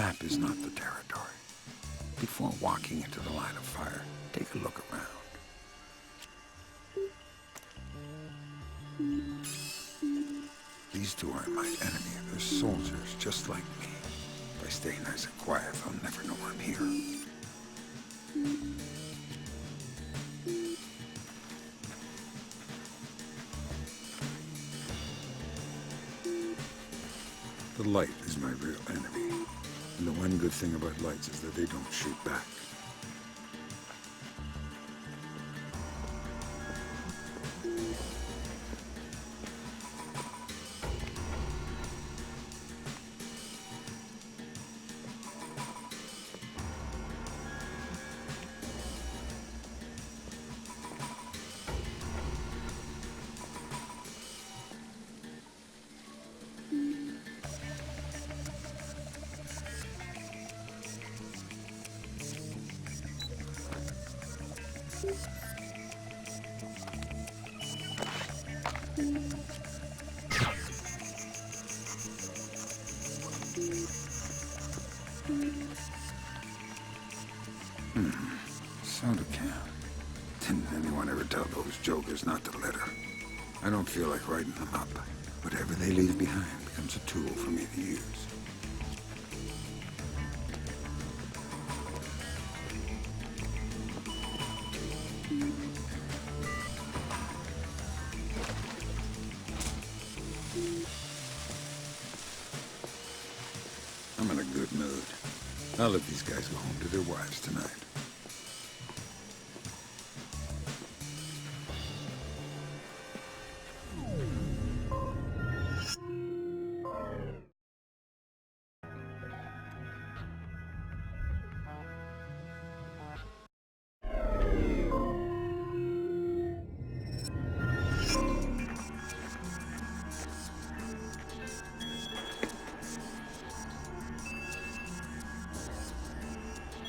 map is not the territory. Before walking into the line of fire, take a look around. These two aren't my enemy. They're soldiers just like me. If I stay nice and quiet, they'll never know I'm here. The light is my real enemy. And the one good thing about lights is that they don't shoot back. Soda can. Didn't anyone ever tell those jokers not to litter? I don't feel like writing them up. Whatever they leave behind becomes a tool for me to use. I'm in a good mood. I'll let these guys go home to their wives tonight.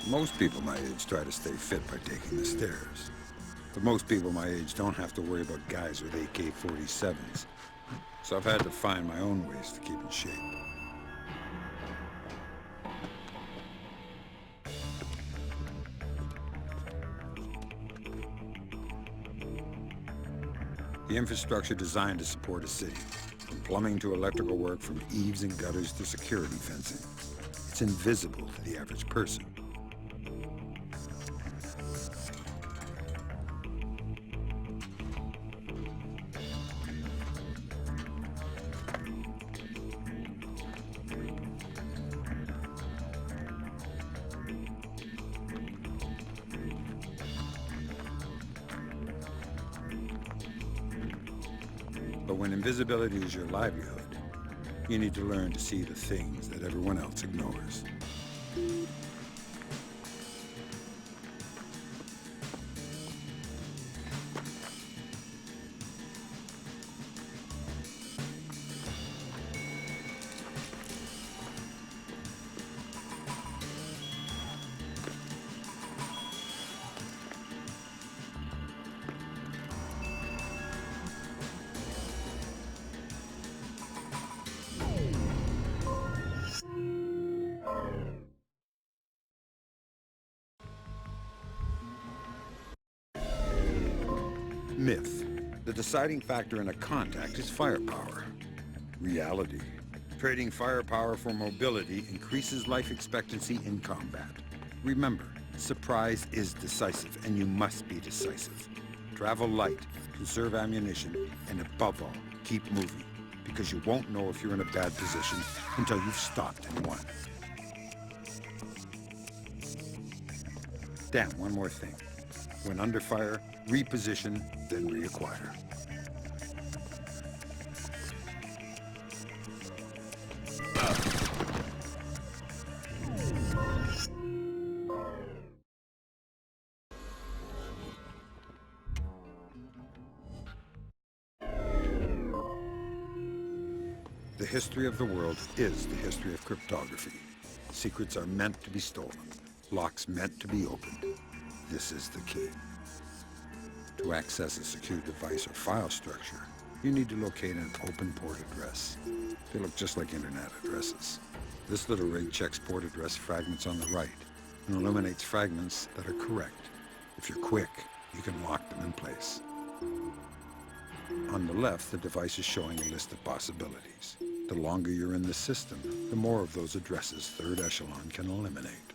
Most people my age try to stay fit by taking the stairs. But most people my age don't have to worry about guys with AK-47s. So I've had to find my own ways to keep in shape. The infrastructure designed to support a city, from plumbing to electrical work, from eaves and gutters to security fencing. It's invisible to the average person. But when invisibility is your livelihood, you need to learn to see the things that everyone else ignores. Myth. The deciding factor in a contact is firepower. Reality. Trading firepower for mobility increases life expectancy in combat. Remember, surprise is decisive, and you must be decisive. Travel light, conserve ammunition, and above all, keep moving, because you won't know if you're in a bad position until you've stopped and won. Damn, one more thing. When under fire, reposition, then reacquire. The history of the world is the history of cryptography. Secrets are meant to be stolen. Locks meant to be opened. This is the key. To access a secure device or file structure, you need to locate an open port address. They look just like internet addresses. This little ring checks port address fragments on the right and eliminates fragments that are correct. If you're quick, you can lock them in place. On the left, the device is showing a list of possibilities. The longer you're in the system, the more of those addresses third echelon can eliminate.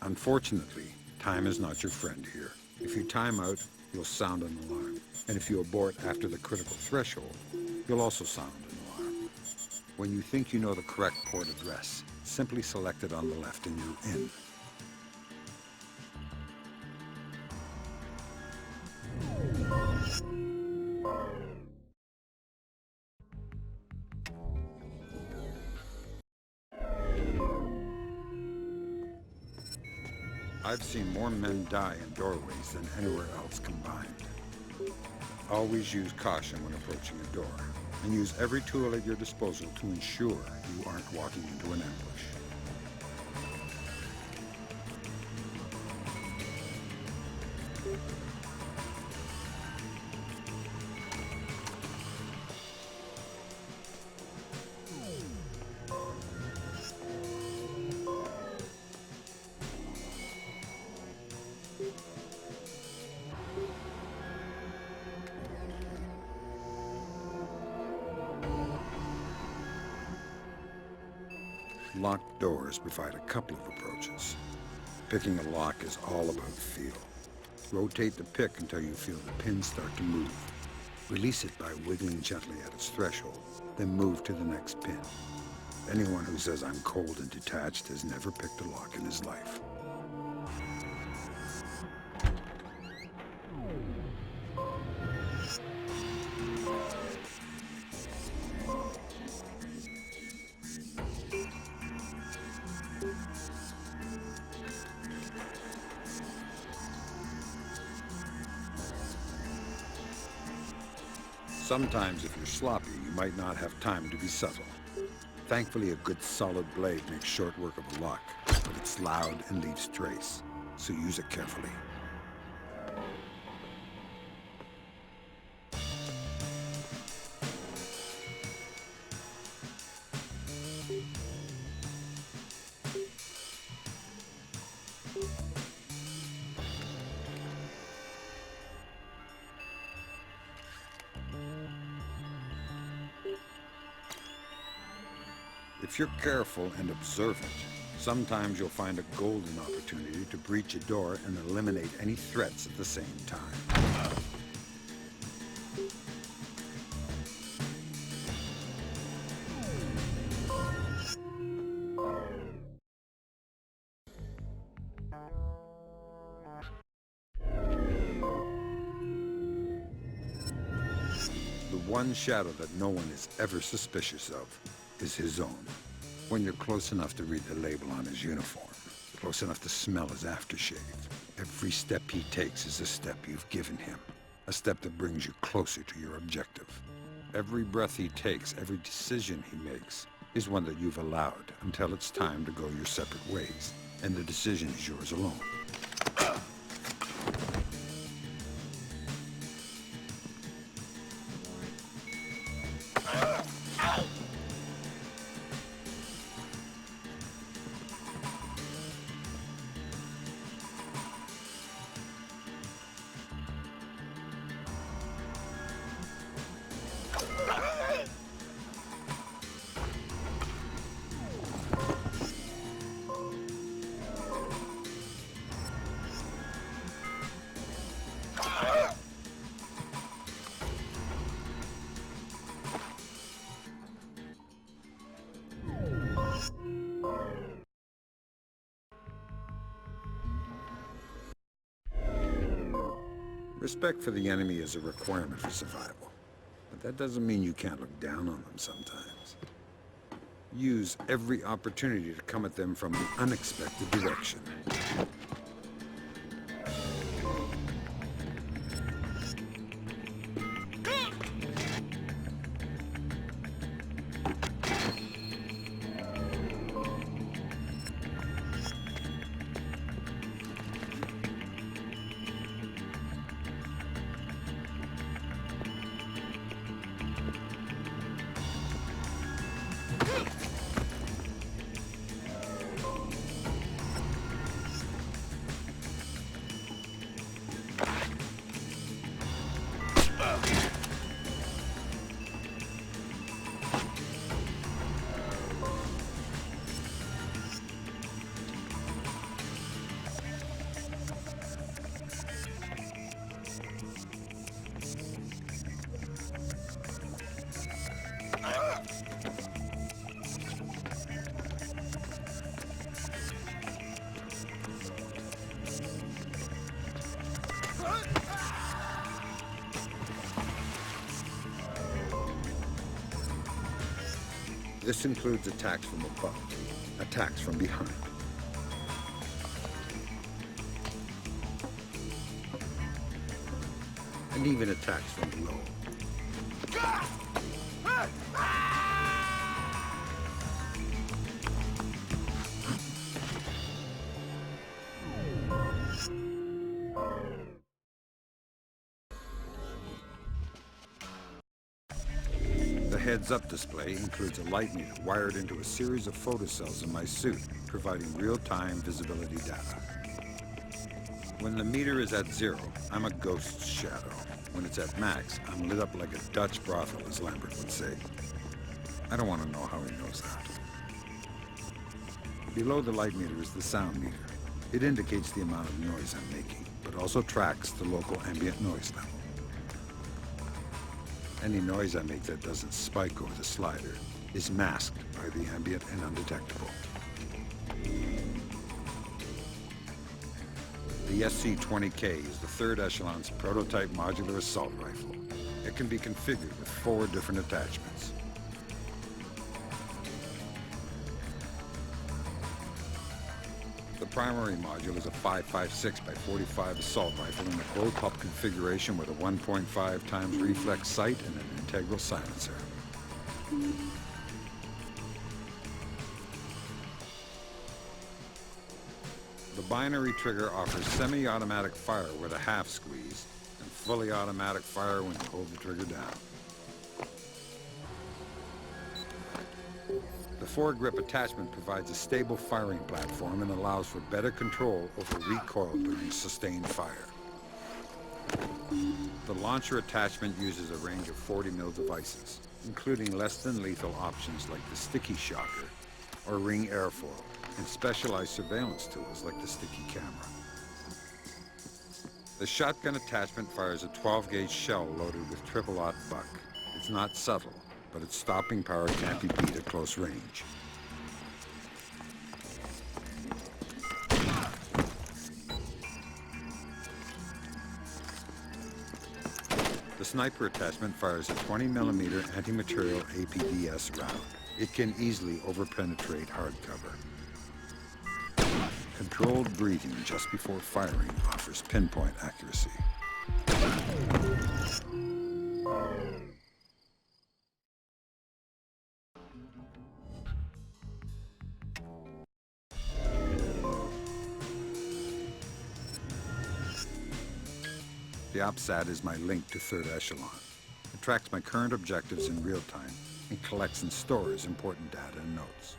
Unfortunately, time is not your friend here. If you time out, you'll sound an alarm. And if you abort after the critical threshold, you'll also sound an alarm. When you think you know the correct port address, simply select it on the left and you're in. I've seen more men die in doorways than anywhere else combined. Always use caution when approaching a door, and use every tool at your disposal to ensure you aren't walking into an ambush. Locked doors provide a couple of approaches. Picking a lock is all about feel. Rotate the pick until you feel the pin start to move. Release it by wiggling gently at its threshold, then move to the next pin. Anyone who says I'm cold and detached has never picked a lock in his life. Sometimes, if you're sloppy, you might not have time to be subtle. Thankfully, a good solid blade makes short work of a lock, but it's loud and leaves trace, so use it carefully. If you're careful and observant, sometimes you'll find a golden opportunity to breach a door and eliminate any threats at the same time. The one shadow that no one is ever suspicious of is his own. When you're close enough to read the label on his uniform, close enough to smell his aftershave, every step he takes is a step you've given him, a step that brings you closer to your objective. Every breath he takes, every decision he makes, is one that you've allowed until it's time to go your separate ways, and the decision is yours alone. Respect for the enemy is a requirement for survival, but that doesn't mean you can't look down on them sometimes. Use every opportunity to come at them from the unexpected direction. This includes attacks from above, attacks from behind. And even attacks from below. The heads-up display includes a light meter wired into a series of photocells in my suit, providing real-time visibility data. When the meter is at 0, I'm a ghost's shadow. When it's at max, I'm lit up like a Dutch brothel, as Lambert would say. I don't want to know how he knows that. Below the light meter is the sound meter. It indicates the amount of noise I'm making, but also tracks the local ambient noise level. Any noise I make that doesn't spike over the slider is masked by the ambient and undetectable. The SC-20K is the third echelon's prototype modular assault rifle. It can be configured with 4 different attachments. The primary module is a 5.56 by 45 assault rifle in a bullpup configuration with a 1.5 times reflex sight and an integral silencer. The binary trigger offers semi-automatic fire with a half squeeze and fully automatic fire when you hold the trigger down. The foregrip attachment provides a stable firing platform and allows for better control over recoil during sustained fire. The launcher attachment uses a range of 40mm devices, including less than lethal options like the sticky shocker or ring airfoil, and specialized surveillance tools like the sticky camera. The shotgun attachment fires a 12-gauge shell loaded with triple-aught buck. It's not subtle, but its stopping power can't be beat at close range. The sniper attachment fires a 20mm anti-material APDS round. It can easily overpenetrate hardcover. Controlled breathing just before firing offers pinpoint accuracy. The OPSAT is my link to Third Echelon. It tracks my current objectives in real time and collects and stores important data and notes.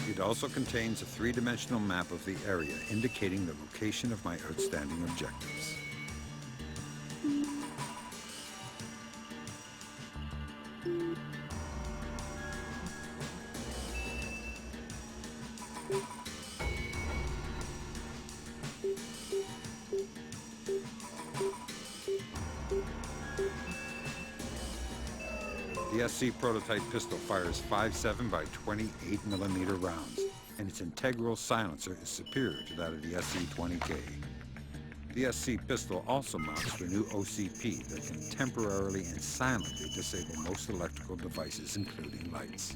It also contains a 3-dimensional map of the area indicating the location of my outstanding objectives. The SC prototype pistol fires 5.7 by 28mm rounds, and its integral silencer is superior to that of the SC-20K. The SC pistol also mounts for new OCP that can temporarily and silently disable most electrical devices, including lights.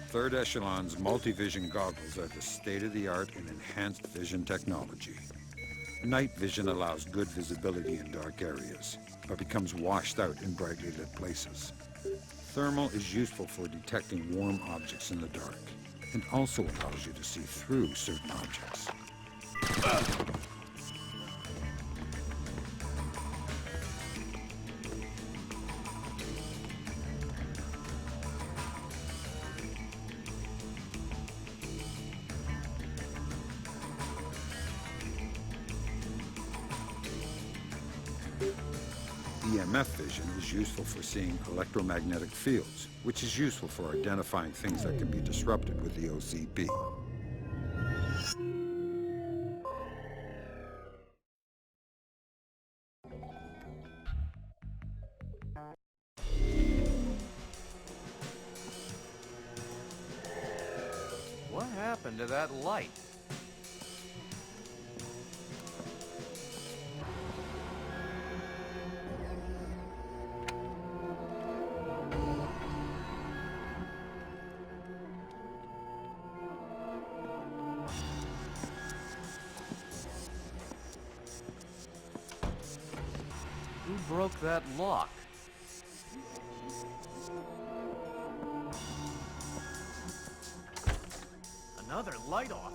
Third Echelon's multi-vision goggles are the state-of-the-art in enhanced vision technology. Night vision allows good visibility in dark areas, but becomes washed out in brightly lit places. Thermal is useful for detecting warm objects in the dark, and also allows you to see through certain objects. EMF vision is useful for seeing electromagnetic fields, which is useful for identifying things that can be disrupted with the OCP. What happened to that light? Who broke that lock? Another light off.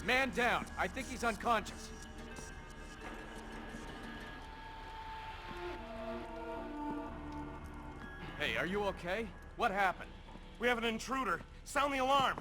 Man down. I think he's unconscious. Hey, are you okay? What happened? We have an intruder. Sound the alarm.